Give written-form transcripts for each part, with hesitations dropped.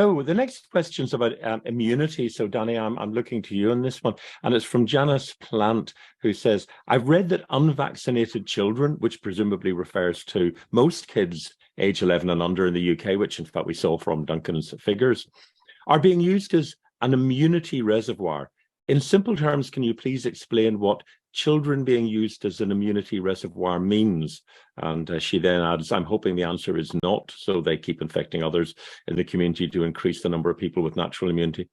So the next question is about immunity. So Danny, I'm looking to you on this one, and it's from Janice Plant, who says, I've read that unvaccinated children, which presumably refers to most kids age 11 and under in the UK, which in fact we saw from Duncan's figures, are being used as an immunity reservoir. In simple terms, can you please explain what children being used as an immunity reservoir means? And she then adds, I'm hoping the answer is not, so they keep infecting others in the community to increase the number of people with natural immunity.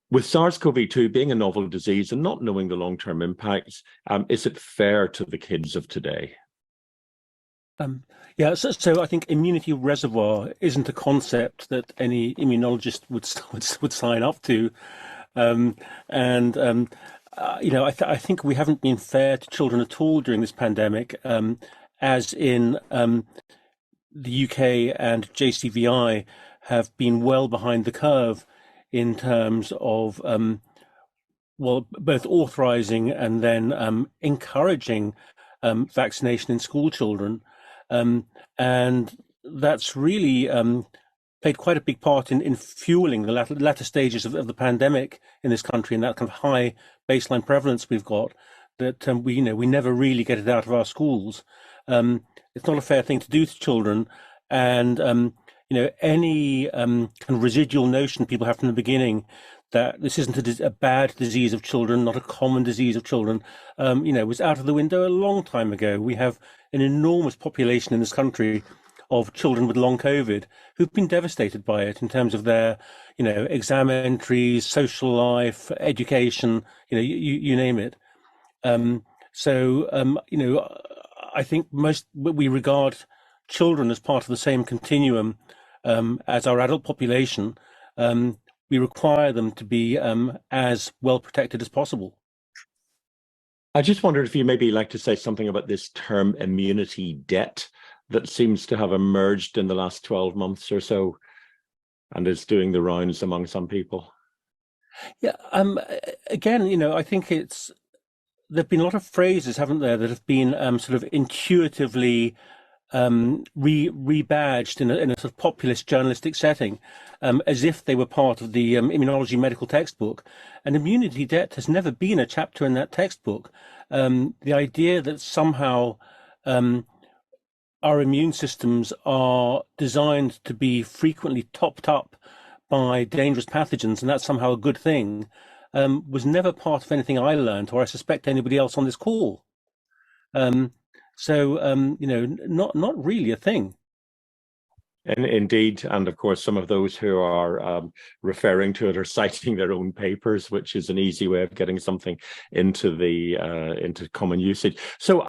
With SARS-CoV-2 being a novel disease and not knowing the long-term impacts, is it fair to the kids of today? Yeah, so I think immunity reservoir isn't a concept that any immunologist would sign up to, I think we haven't been fair to children at all during this pandemic, as in the UK and JCVI have been well behind the curve in terms of both authorizing and then encouraging vaccination in school children. And that's really played quite a big part in fueling the latter stages of the pandemic in this country, and that kind of high baseline prevalence we've got, that we never really get it out of our schools. It's not a fair thing to do to children, and any kind of residual notion people have from the beginning that this isn't a bad disease of children, not a common disease of children, was out of the window a long time ago. We have an enormous population in this country of children with long COVID who've been devastated by it in terms of their, exam entries, social life, education, you name it. I think we regard children as part of the same continuum as our adult population. We require them to be as well protected as possible. I just wondered if you maybe like to say something about this term immunity debt that seems to have emerged in the last 12 months or so and is doing the rounds among some people. Yeah, again, I think there've been a lot of phrases, haven't there, that have been sort of intuitively rebadged in a sort of populist journalistic setting, as if they were part of the immunology medical textbook. And immunity debt has never been a chapter in that textbook. The idea that somehow our immune systems are designed to be frequently topped up by dangerous pathogens, and that's somehow a good thing, was never part of anything I learned, or I suspect anybody else on this call. Not really a thing. And indeed, and of course, some of those who are referring to it are citing their own papers, which is an easy way of getting something into common usage. So